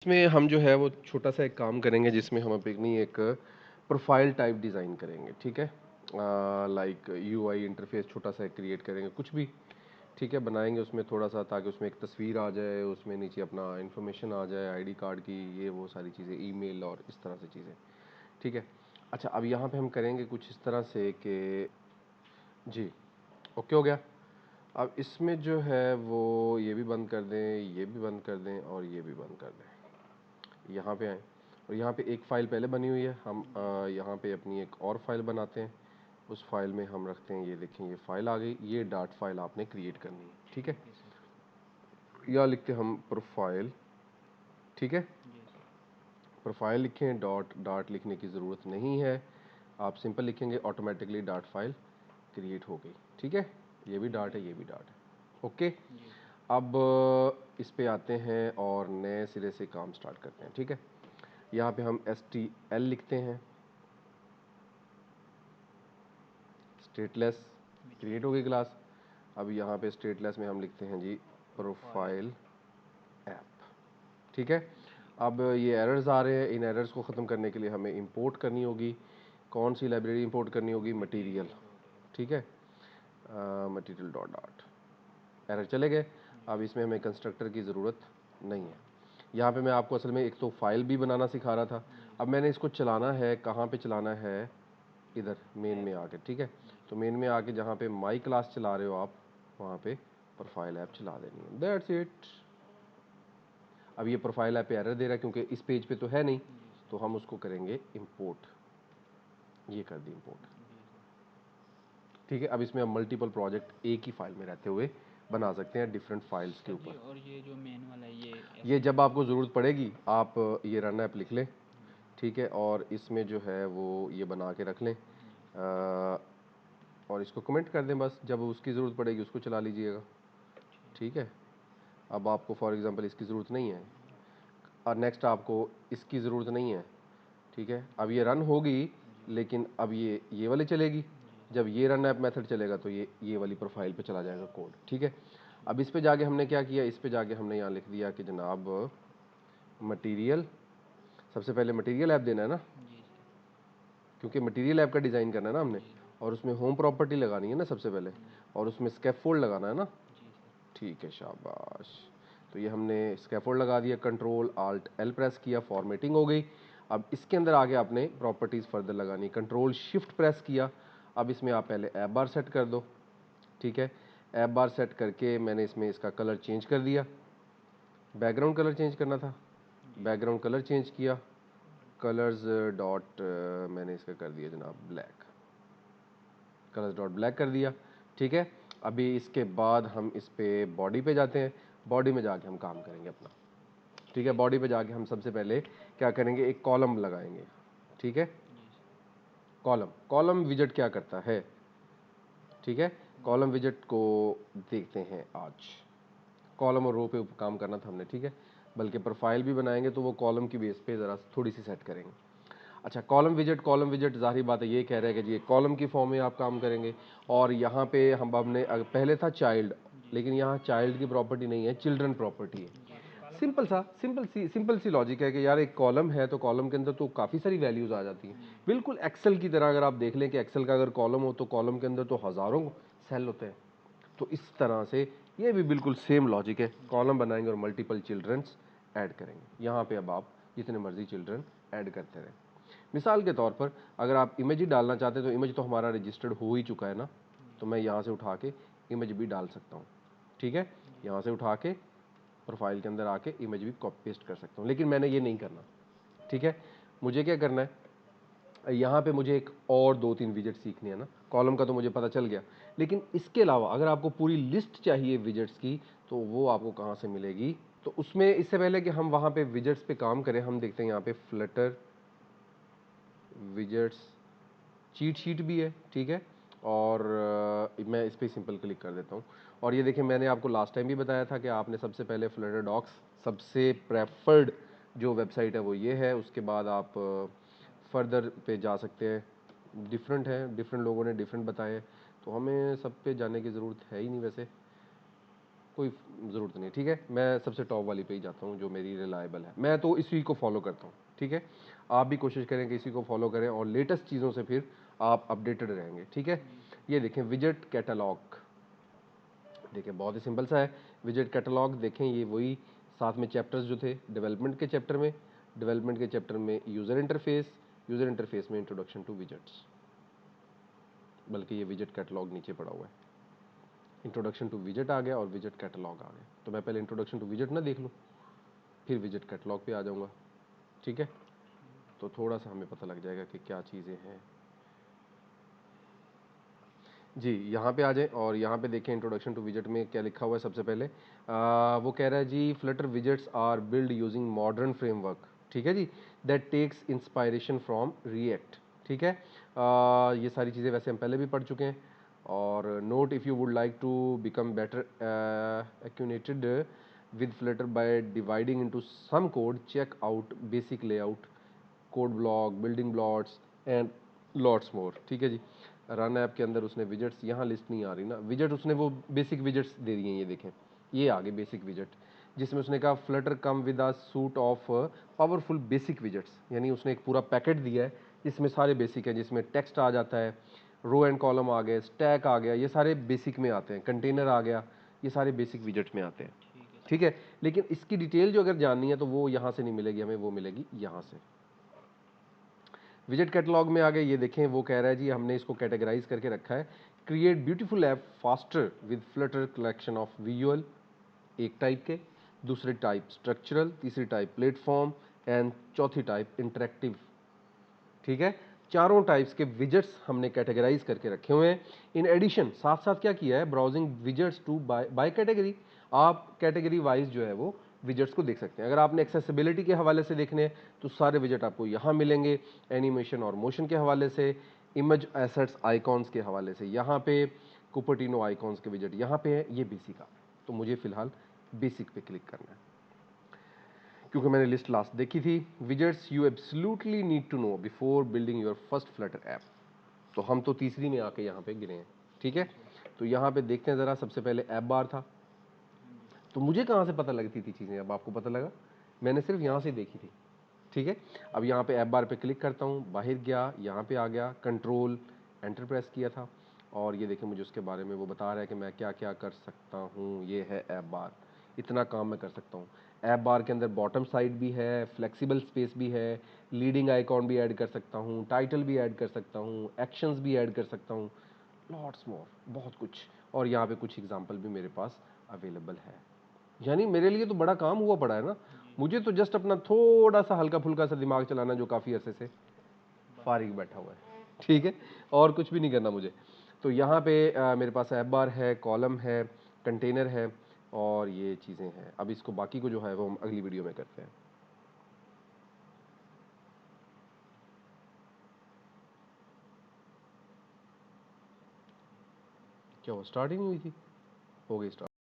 इसमें हम जो है वो छोटा सा एक काम करेंगे जिसमें हम अपनी एक प्रोफाइल टाइप डिज़ाइन करेंगे, ठीक है। लाइक यूआई इंटरफेस छोटा सा क्रिएट करेंगे, कुछ भी ठीक है बनाएंगे उसमें थोड़ा सा, ताकि उसमें एक तस्वीर आ जाए, उसमें नीचे अपना इन्फॉर्मेशन आ जाए आईडी कार्ड की, ये वो सारी चीज़ें, ईमेल और इस तरह से चीज़ें, ठीक है। अच्छा, अब यहाँ पे हम करेंगे कुछ इस तरह से कि जी, ओके हो गया। अब इसमें जो है वो ये भी बंद कर दें, ये भी बंद कर दें और ये भी बंद कर दें। यहाँ पे आए और यहाँ पे एक फ़ाइल पहले बनी हुई है, हम यहाँ पे अपनी एक और फाइल बनाते हैं। उस फाइल में हम रखते हैं, ये देखें ये फाइल आ गई, ये डॉट फाइल आपने क्रिएट करनी है, ठीक है। या लिखते हम प्रोफाइल, ठीक है। प्रोफाइल लिखें, डॉट डॉट लिखने की ज़रूरत नहीं है, आप सिंपल लिखेंगे, ऑटोमेटिकली डॉट फाइल क्रिएट हो गई, ठीक है। ये भी डॉट है, ये भी डॉट है, ओके। अब इस पे आते हैं और नए सिरे से काम स्टार्ट करते हैं, ठीक है। यहाँ पे हम STL लिखते हैं, स्टेटलेस क्रिएट हो गई क्लास। अब यहाँ पे स्टेटलेस में हम लिखते हैं जी प्रोफाइल ऐप, ठीक है। अब ये एरर्स आ रहे हैं, इन एरर्स को ख़त्म करने के लिए हमें इंपोर्ट करनी होगी। कौन सी लाइब्रेरी इंपोर्ट करनी होगी? मटेरियल, ठीक है। मटेरियल डॉट डॉट, एरर चले गए। अब इसमें हमें कंस्ट्रक्टर की ज़रूरत नहीं है। यहाँ पे मैं आपको असल में एक तो फाइल भी बनाना सिखा रहा था, अब मैंने इसको चलाना है, कहाँ पे चलाना है? इधर मेन में आके, ठीक है। तो मेन में आके जहाँ पे माई क्लास चला रहे हो आप, वहाँ पे प्रोफाइल ऐप चला देनी है, दैट्स इट। अब ये प्रोफाइल ऐप पे एरर दे रहा है क्योंकि इस पेज पे तो है नहीं, तो हम उसको करेंगे इंपोर्ट, ये कर दी इंपोर्ट, ठीक है। अब इसमें हम मल्टीपल प्रोजेक्ट एक ही फाइल में रहते हुए बना सकते हैं डिफरेंट फाइल्स के ऊपर। और ये जो मेन वाला है ये जब आपको ज़रूरत पड़ेगी आप ये रन ऐप लिख लें, ठीक है, और इसमें जो है वो ये बना के रख लें और इसको कमेंट कर दें बस, जब उसकी ज़रूरत पड़ेगी उसको चला लीजिएगा, ठीक है। अब आपको फॉर एग्ज़ाम्पल इसकी ज़रूरत नहीं है और नेक्स्ट आपको इसकी ज़रूरत नहीं है, ठीक है। अब ये रन होगी, लेकिन अब ये वाली चलेगी। जब ये रन ऐप मेथड चलेगा तो ये वाली प्रोफाइल पे चला जाएगा कोड, ठीक है। अब इस पे जाके हमने क्या किया, इस पे जाके हमने यहाँ लिख दिया कि जनाब मटेरियल, सबसे पहले मटेरियल ऐप देना है ना, क्योंकि मटेरियल ऐप का डिज़ाइन करना है ना हमने, और उसमें होम प्रॉपर्टी लगानी है ना सबसे पहले, और उसमें स्कैफोल्ड लगाना है ना, ठीक है, शाबाश। तो ये हमने स्कैफोल्ड लगा दिया, कंट्रोल आल्ट एल प्रेस किया, फॉर्मेटिंग हो गई। अब इसके अंदर आगे आपने प्रॉपर्टीज़ फर्दर लगानी, कंट्रोल शिफ्ट प्रेस किया। अब इसमें आप पहले ऐप बार सेट कर दो, ठीक है। ऐप बार सेट करके मैंने इसमें इसका कलर चेंज कर दिया, बैकग्राउंड कलर चेंज करना था, बैकग्राउंड कलर चेंज किया, कलर्स डॉट मैंने इसका कर दिया जनाब ब्लैक, कलर्स डॉट ब्लैक कर दिया, ठीक है। अभी इसके बाद हम इस पे बॉडी पे जाते हैं, बॉडी में जाके हम काम करेंगे अपना, ठीक है। बॉडी पे जाके हम सबसे पहले क्या करेंगे, एक कॉलम लगाएंगे, ठीक है। कॉलम, कॉलम विजेट क्या करता है, ठीक है। कॉलम विजेट को देखते हैं आज, कॉलम और रो पे काम करना था हमने, ठीक है। बल्कि प्रोफाइल भी बनाएंगे तो वो कॉलम की बेस पे ज़रा थोड़ी सी सेट करेंगे। अच्छा, कॉलम विजेट ज़ाहिर बात है ये कह रहे हैं कि जी कॉलम की फॉर्म में आप काम करेंगे, और यहाँ पे हम हमने पहले था चाइल्ड, लेकिन यहाँ चाइल्ड की प्रॉपर्टी नहीं है, चिल्ड्रन प्रॉपर्टी है। सिंपल सी लॉजिक है कि यार एक कॉलम है तो कॉलम के अंदर तो काफ़ी सारी वैल्यूज़ आ जाती हैं, बिल्कुल एक्सेल की तरह। अगर आप देख लें कि एक्सेल का अगर कॉलम हो तो कॉलम के अंदर तो हज़ारों सेल होते हैं, तो इस तरह से ये भी बिल्कुल सेम लॉजिक है, कॉलम बनाएंगे और मल्टीपल चिल्ड्रंस ऐड करेंगे। यहाँ पे अब आप जितने मर्जी चिल्ड्रन ऐड करते रहें। मिसाल के तौर पर अगर आप इमेज ही डालना चाहते हैं तो इमेज तो हमारा रजिस्टर्ड हो ही चुका है ना, तो मैं यहाँ से उठा के इमेज भी डाल सकता हूँ, ठीक है। यहाँ से उठा के प्रोफाइल के अंदर आके इमेज भी कॉपी पेस्ट कर सकता हूँ, लेकिन मैंने ये नहीं करना, ठीक है। मुझे क्या करना है, यहाँ पे मुझे एक और 2-3 विजेट सीखनी है ना, कॉलम का तो मुझे पता चल गया, लेकिन इसके अलावा अगर आपको पूरी लिस्ट चाहिए विजेट्स की तो वो आपको कहाँ से मिलेगी? तो उसमें इससे पहले कि हम वहाँ पे विजेट्स पे काम करें, हम देखते हैं यहाँ पे फ्लटर विजेट्स चीट शीट भी है, ठीक है। और मैं इस पर सिंपल क्लिक कर देता हूँ, और ये देखिए मैंने आपको लास्ट टाइम भी बताया था कि आपने सबसे पहले फ्लटर डॉक्स, सबसे प्रेफर्ड जो वेबसाइट है वो ये है, उसके बाद आप फर्दर पे जा सकते हैं। डिफरेंट है, डिफरेंट लोगों ने डिफरेंट बताए हैं, तो हमें सब पे जाने की ज़रूरत है ही नहीं वैसे, कोई ज़रूरत नहीं है, ठीक है। मैं सबसे टॉप वाली पे ही जाता हूँ जो मेरी रिलायबल है, मैं तो इसी को फॉलो करता हूँ, ठीक है। आप भी कोशिश करें कि इसी को फॉलो करें और लेटेस्ट चीज़ों से फिर आप अपडेटेड रहेंगे, ठीक है। ये देखें विजेट कैटलॉग, देखिए बहुत ही सिंपल सा है। विजेट कैटलॉग देखें, ये वही साथ में चैप्टर्स जो थे डेवलपमेंट के चैप्टर में, डेवलपमेंट के चैप्टर में यूज़र इंटरफेस, यूज़र इंटरफेस में इंट्रोडक्शन टू विजेट्स, बल्कि ये विजेट कैटलॉग नीचे पड़ा हुआ है। इंट्रोडक्शन टू विजेट आ गया और विजेट कैटलॉग आ गया, तो मैं पहले इंट्रोडक्शन टू विजेट ना देख लूँ, फिर विजेट कैटलॉग पे आ जाऊँगा, ठीक है। तो थोड़ा सा हमें पता लग जाएगा कि क्या चीज़ें हैं। जी, यहाँ पे आ जाएँ और यहाँ पे देखें इंट्रोडक्शन टू विजेट में क्या लिखा हुआ है। सबसे पहले वो कह रहा है जी Flutter widgets are build using modern framework, ठीक है जी, that takes inspiration from React, ठीक है। ये सारी चीज़ें वैसे हम पहले भी पढ़ चुके हैं। और note if you would like to become better acquainted with Flutter by diving into some code, check out basic layout, code block, building blocks and lots more, ठीक है जी। रन ऐप के अंदर उसने विजेट्स, यहाँ लिस्ट नहीं आ रही ना विजेट, उसने वो बेसिक विजेट्स दे दिए हैं, ये देखें ये आगे बेसिक विजेट, जिसमें उसने कहा Flutter come with a suit of powerful basic widgets, यानी उसने एक पूरा पैकेट दिया है जिसमें सारे बेसिक है, जिसमें टेक्स्ट आ जाता है, रो एंड कॉलम आ गए, स्टैक आ गया, ये सारे बेसिक में आते हैं, कंटेनर आ गया, ये सारे बेसिक विजेट्स में आते हैं, ठीक है। लेकिन इसकी डिटेल जो अगर जाननी है तो वो यहाँ से नहीं मिलेगी हमें, वो मिलेगी यहाँ से। विजेट कैटलॉग में आ गए, ये देखें वो कह रहा है जी हमने इसको कैटेगराइज करके रखा है, create beautiful app faster with Flutter collection of visual, एक टाइप के, दूसरे टाइप स्ट्रक्चरल, तीसरी टाइप प्लेटफॉर्म एंड चौथी टाइप इंटरेक्टिव, ठीक है। चारों टाइप्स के विजेट्स हमने कैटेगराइज करके रखे हुए हैं। इन एडिशन साथ साथ क्या किया है, browsing widgets to by category, आप कैटेगरी वाइज जो है वो विजेट्स को देख सकते हैं। अगर आपने एक्सेसिबिलिटी के हवाले से देखने हैं तो सारे विजेट आपको यहाँ मिलेंगे, एनिमेशन और मोशन के हवाले से, इमेज एसेट्स आइकॉन्स के हवाले से यहाँ पे, कुपर्टिनो आइकॉन्स के विजेट यहाँ पे है, ये बेसिक आ, तो मुझे फिलहाल बेसिक पे क्लिक करना है क्योंकि मैंने लिस्ट लास्ट देखी थी। Widgets you absolutely need to know before building your first Flutter app, तो हम तो तीसरी में आके यहाँ पे गिने हैं, ठीक है। तो यहाँ पे देखते हैं ज़रा, सबसे पहले ऐप बार था, तो मुझे कहाँ से पता लगती थी चीज़ें, अब आपको पता लगा, मैंने सिर्फ यहाँ से देखी थी, ठीक है। अब यहाँ पे ऐप बार पे क्लिक करता हूँ, बाहर गया, यहाँ पे आ गया, कंट्रोल एंटर प्रेस किया था और ये देखिए मुझे उसके बारे में वो बता रहा है कि मैं क्या क्या कर सकता हूँ। ये है ऐप बार, इतना काम मैं कर सकता हूँ। ऐप बार के अंदर बॉटम साइड भी है, फ्लेक्सिबल स्पेस भी है, लीडिंग आइकॉन भी ऐड कर सकता हूँ, टाइटल भी ऐड कर सकता हूँ, एक्शंस भी ऐड कर सकता हूँ, लॉट्स मोर, बहुत कुछ। और यहाँ पे कुछ एग्जांपल भी मेरे पास अवेलेबल है, यानी मेरे लिए तो बड़ा काम हुआ पड़ा है ना। मुझे तो जस्ट अपना थोड़ा सा हल्का फुल्का सा दिमाग चलाना जो काफ़ी अरसे से फारिग बैठा हुआ है, ठीक है, और कुछ भी नहीं करना मुझे। तो यहाँ पे मेरे पास ऐप बार है, कॉलम है, कंटेनर है और ये चीज़ें हैं। अब इसको बाकी को जो है वो हम अगली वीडियो में करते हैं। क्या वो स्टार्ट ही नहीं हुई थी? हो गई स्टार्ट।